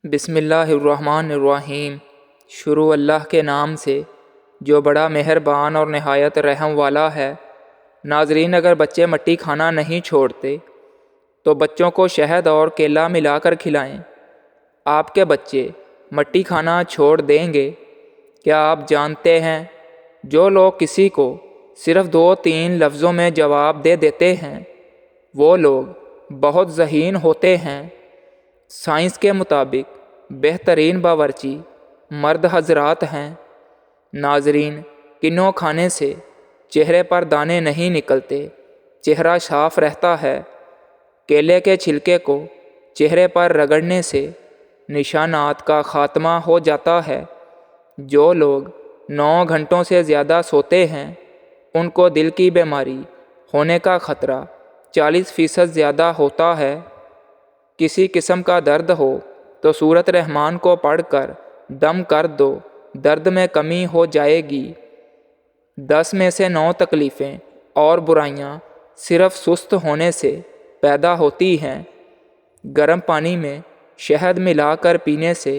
بسم اللہ الرحمن الرحیم۔ شروع اللہ کے نام سے جو بڑا مہربان اور نہایت رحم والا ہے۔ ناظرین، اگر بچے مٹی کھانا نہیں چھوڑتے تو بچوں کو شہد اور کیلا ملا کر کھلائیں۔ آپ کے بچے مٹی کھانا چھوڑ دیں گے؟ کیا آپ جانتے ہیں جو لوگ کسی کو صرف 2-3 لفظوں میں جواب دے دیتے ہیں وہ لوگ بہت ذہین ہوتے ہیں۔ سائنس کے مطابق بہترین باورچی مرد حضرات ہیں۔ ناظرین، کنو کھانے سے چہرے پر دانے نہیں نکلتے، چہرہ صاف رہتا ہے۔ کیلے کے چھلکے کو چہرے پر رگڑنے سے نشانات کا خاتمہ ہو جاتا ہے۔ جو لوگ 9 گھنٹوں سے زیادہ سوتے ہیں ان کو دل کی بیماری ہونے کا خطرہ 40% زیادہ ہوتا ہے۔ کسی قسم کا درد ہو تو سورۃ رحمان کو پڑھ کر دم کر دو، درد میں کمی ہو جائے گی۔ 10 میں سے 9 تکلیفیں اور برائیاں صرف سست ہونے سے پیدا ہوتی ہیں۔ گرم پانی میں شہد ملا کر پینے سے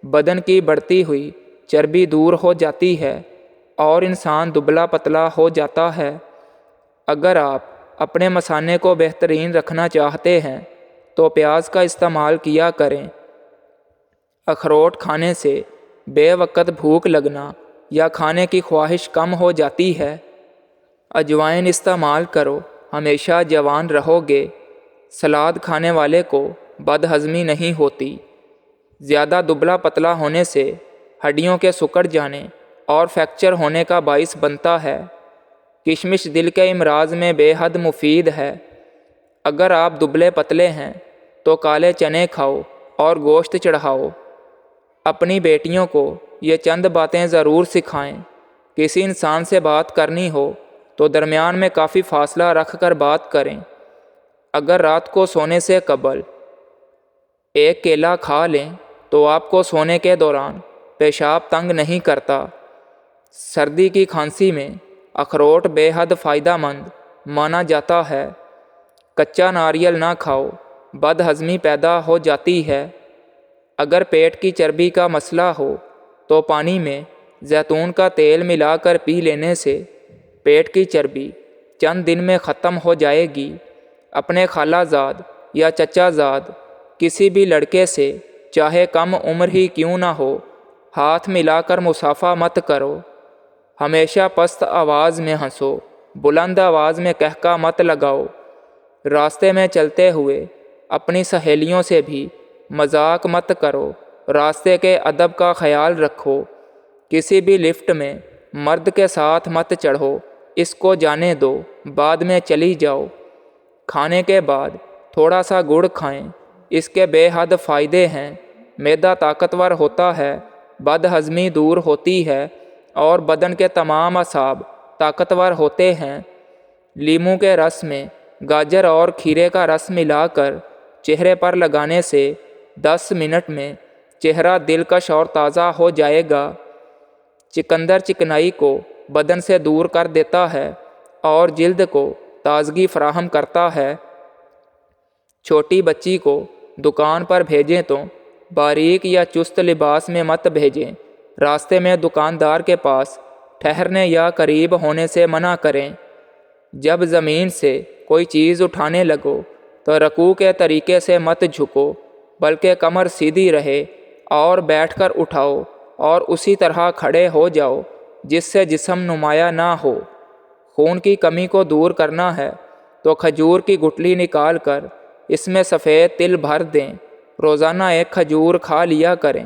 بدن کی بڑھتی ہوئی چربی دور ہو جاتی ہے اور انسان دبلا پتلا ہو جاتا ہے۔ اگر آپ اپنے مثانے کو بہترین رکھنا چاہتے ہیں تو پیاز کا استعمال کیا کریں۔ اخروٹ کھانے سے بے وقت بھوک لگنا یا کھانے کی خواہش کم ہو جاتی ہے۔ اجوائن استعمال کرو، ہمیشہ جوان رہو گے۔ سلاد کھانے والے کو بد ہضمی نہیں ہوتی۔ زیادہ دبلا پتلا ہونے سے ہڈیوں کے سکڑ جانے اور فریکچر ہونے کا باعث بنتا ہے۔ کشمش دل کے امراض میں بے حد مفید ہے۔ اگر آپ دبلے پتلے ہیں تو کالے چنے کھاؤ اور گوشت چڑھاؤ۔ اپنی بیٹیوں کو یہ چند باتیں ضرور سکھائیں۔ کسی انسان سے بات کرنی ہو تو درمیان میں کافی فاصلہ رکھ کر بات کریں۔ اگر رات کو سونے سے قبل ایک کیلا کھا لیں تو آپ کو سونے کے دوران پیشاب تنگ نہیں کرتا۔ سردی کی کھانسی میں اخروٹ بے حد فائدہ مند مانا جاتا ہے۔ کچا ناریل نہ کھاؤ، بد ہضمی پیدا ہو جاتی ہے۔ اگر پیٹ کی چربی کا مسئلہ ہو تو پانی میں زیتون کا تیل ملا کر پی لینے سے پیٹ کی چربی چند دن میں ختم ہو جائے گی۔ اپنے خالہ زاد یا چچا زاد کسی بھی لڑکے سے چاہے کم عمر ہی کیوں نہ ہو ہاتھ ملا کر مصافحہ مت کرو۔ ہمیشہ پست آواز میں ہنسو، بلند آواز میں قہقہ مت لگاؤ۔ راستے میں چلتے ہوئے اپنی سہیلیوں سے بھی مذاق مت کرو۔ راستے کے ادب کا خیال رکھو۔ کسی بھی لفٹ میں مرد کے ساتھ مت چڑھو، اس کو جانے دو، بعد میں چلی جاؤ۔ کھانے کے بعد تھوڑا سا گڑ کھائیں، اس کے بے حد فائدے ہیں۔ معدہ طاقتور ہوتا ہے، بد ہضمی دور ہوتی ہے اور بدن کے تمام اعصاب طاقتور ہوتے ہیں۔ لیموں کے رس میں گاجر اور کھیرے کا رس ملا کر چہرے پر لگانے سے 10 منٹ میں چہرہ دلکش اور تازہ ہو جائے گا۔ چقندر چکنائی کو بدن سے دور کر دیتا ہے اور جلد کو تازگی فراہم کرتا ہے۔ چھوٹی بچی کو دکان پر بھیجیں تو باریک یا چست لباس میں مت بھیجیں۔ راستے میں دکاندار کے پاس ٹھہرنے یا قریب ہونے سے منع کریں۔ جب زمین سے کوئی چیز اٹھانے لگو تو رکوع کے طریقے سے مت جھکو، بلکہ کمر سیدھی رہے اور بیٹھ کر اٹھاؤ اور اسی طرح کھڑے ہو جاؤ جس سے جسم نمایاں نہ ہو۔ خون کی کمی کو دور کرنا ہے تو کھجور کی گٹلی نکال کر اس میں سفید تل بھر دیں۔ روزانہ ایک کھجور کھا لیا کریں۔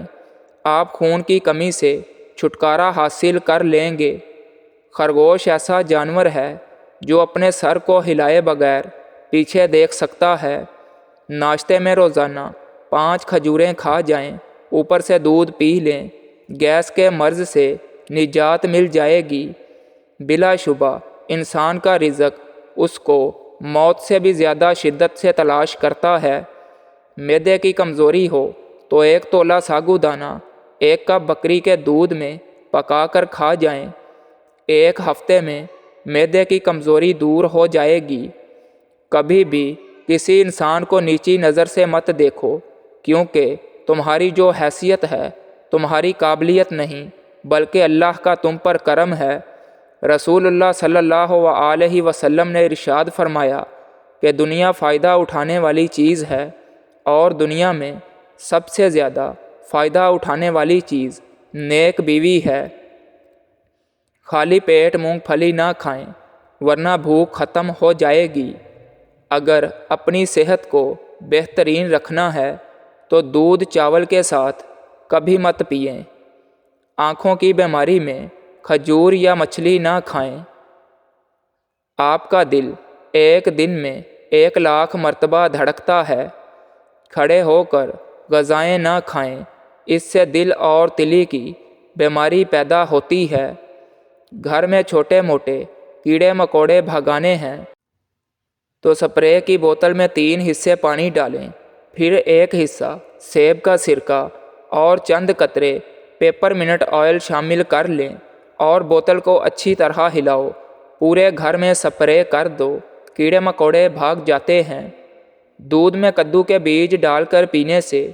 آپ خون کی کمی سے چھٹکارا حاصل کر لیں گے۔ خرگوش ایسا جانور ہے جو اپنے سر کو ہلائے بغیر پیچھے دیکھ سکتا ہے۔ ناشتے میں روزانہ 5 کھجوریں کھا جائیں، اوپر سے دودھ پی لیں، گیس کے مرض سے نجات مل جائے گی۔ بلا شبہ انسان کا رزق اس کو موت سے بھی زیادہ شدت سے تلاش کرتا ہے۔ معدے کی کمزوری ہو تو 1 تولہ ساگو دانہ 1 کپ بکری کے دودھ میں پکا کر کھا جائیں۔ 1 ہفتے میں معدے کی کمزوری دور ہو جائے گی۔ کبھی بھی کسی انسان کو نیچی نظر سے مت دیکھو، کیونکہ تمہاری جو حیثیت ہے تمہاری قابلیت نہیں بلکہ اللہ کا تم پر کرم ہے۔ رسول اللہ صلی اللہ علیہ وسلم نے ارشاد فرمایا کہ دنیا فائدہ اٹھانے والی چیز ہے اور دنیا میں سب سے زیادہ فائدہ اٹھانے والی چیز نیک بیوی ہے۔ خالی پیٹ مونگ پھلی نہ کھائیں ورنہ بھوک ختم ہو جائے گی۔ اگر اپنی صحت کو بہترین رکھنا ہے تو دودھ چاول کے ساتھ کبھی مت پئیں۔ آنکھوں کی بیماری میں کھجور یا مچھلی نہ کھائیں۔ آپ کا دل ایک دن میں 1,00,000 مرتبہ دھڑکتا ہے۔ کھڑے ہو کر غذائیں نہ کھائیں، اس سے دل اور تلی کی بیماری پیدا ہوتی ہے۔ گھر میں چھوٹے موٹے کیڑے مکوڑے بھگانے ہیں تو سپرے کی بوتل میں 3 حصے پانی ڈالیں، پھر 1 حصہ سیب کا سرکہ اور چند قطرے پیپر منٹ آئل شامل کر لیں اور بوتل کو اچھی طرح ہلاؤ۔ پورے گھر میں سپرے کر دو، کیڑے مکوڑے بھاگ جاتے ہیں۔ دودھ میں کدو کے بیج ڈال کر پینے سے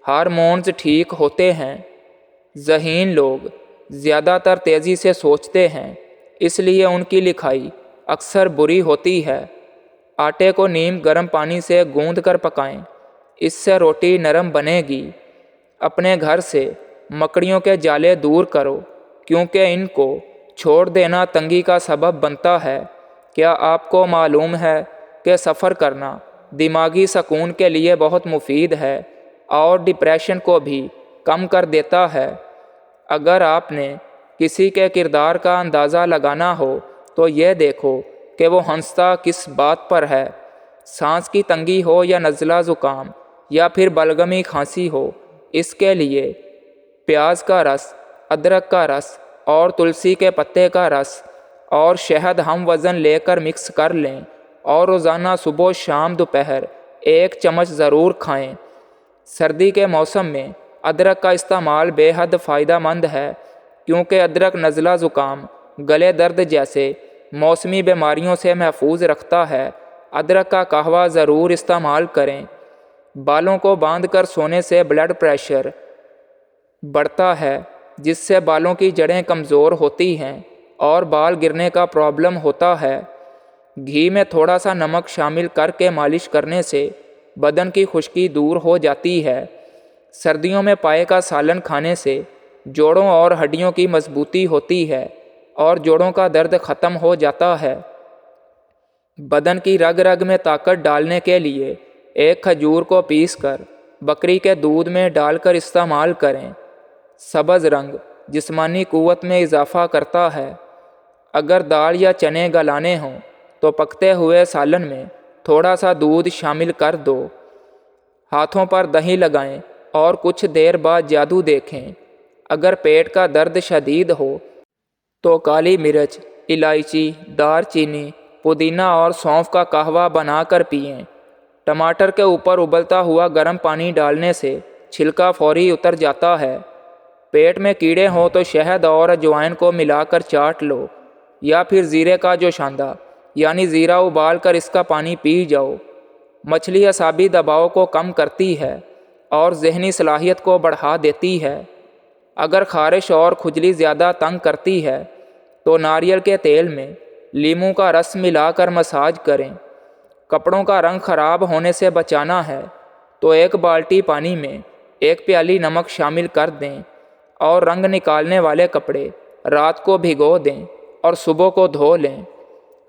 ہارمونز ٹھیک ہوتے ہیں۔ ذہین لوگ زیادہ تر تیزی سے سوچتے ہیں، اس لیے ان کی لکھائی اکثر بری ہوتی ہے۔ آٹے کو نیم گرم پانی سے گوندھ کر پکائیں، اس سے روٹی نرم بنے گی۔ اپنے گھر سے مکڑیوں کے جالے دور کرو کیونکہ ان کو چھوڑ دینا تنگی کا سبب بنتا ہے۔ کیا آپ کو معلوم ہے کہ سفر کرنا دماغی سکون کے لیے بہت مفید ہے اور ڈپریشن کو بھی کم کر دیتا ہے؟ اگر آپ نے کسی کے کردار کا اندازہ لگانا ہو تو یہ دیکھو کہ وہ ہنستا کس بات پر ہے۔ سانس کی تنگی ہو یا نزلہ زکام یا پھر بلغمی کھانسی ہو، اس کے لیے پیاز کا رس، ادرک کا رس اور تلسی کے پتے کا رس اور شہد ہم وزن لے کر مکس کر لیں اور روزانہ صبح شام دوپہر 1 چمچ ضرور کھائیں۔ سردی کے موسم میں ادرک کا استعمال بے حد فائدہ مند ہے کیونکہ ادرک نزلہ زکام، گلے درد جیسے موسمی بیماریوں سے محفوظ رکھتا ہے۔ ادرک کا قہوہ ضرور استعمال کریں۔ بالوں کو باندھ کر سونے سے بلڈ پریشر بڑھتا ہے جس سے بالوں کی جڑیں کمزور ہوتی ہیں اور بال گرنے کا پرابلم ہوتا ہے۔ گھی میں تھوڑا سا نمک شامل کر کے مالش کرنے سے بدن کی خشکی دور ہو جاتی ہے۔ سردیوں میں پائے کا سالن کھانے سے جوڑوں اور ہڈیوں کی مضبوطی ہوتی ہے اور جوڑوں کا درد ختم ہو جاتا ہے۔ بدن کی رگ رگ میں طاقت ڈالنے کے لیے 1 کھجور کو پیس کر بکری کے دودھ میں ڈال کر استعمال کریں۔ سبز رنگ جسمانی قوت میں اضافہ کرتا ہے۔ اگر دال یا چنے گلانے ہوں تو پکتے ہوئے سالن میں تھوڑا سا دودھ شامل کر دو۔ ہاتھوں پر دہی لگائیں اور کچھ دیر بعد جادو دیکھیں۔ اگر پیٹ کا درد شدید ہو تو کالی مرچ، الائچی، دار چینی، پودینہ اور سونف کا قہوہ بنا کر پئیں۔ ٹماٹر کے اوپر ابلتا ہوا گرم پانی ڈالنے سے چھلکا فوری اتر جاتا ہے۔ پیٹ میں کیڑے ہوں تو شہد اور اجوائن کو ملا کر چاٹ لو یا پھر زیرے کا جوشاندہ یعنی زیرہ ابال کر اس کا پانی پی جاؤ۔ مچھلی اعصابی دباؤ کو کم کرتی ہے اور ذہنی صلاحیت کو بڑھا دیتی ہے۔ اگر خارش اور کھجلی زیادہ تنگ کرتی ہے تو ناریل کے تیل میں لیموں کا رس ملا کر مساج کریں۔ کپڑوں کا رنگ خراب ہونے سے بچانا ہے تو 1 بالٹی پانی میں 1 پیالی نمک شامل کر دیں اور رنگ نکالنے والے کپڑے رات کو بھگو دیں اور صبح کو دھو لیں۔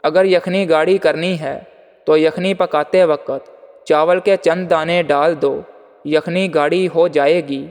اگر یخنی گاڑھی کرنی ہے تو یخنی پکاتے وقت چاول کے چند دانے ڈال دو، یخنی گاڑھی ہو جائے گی۔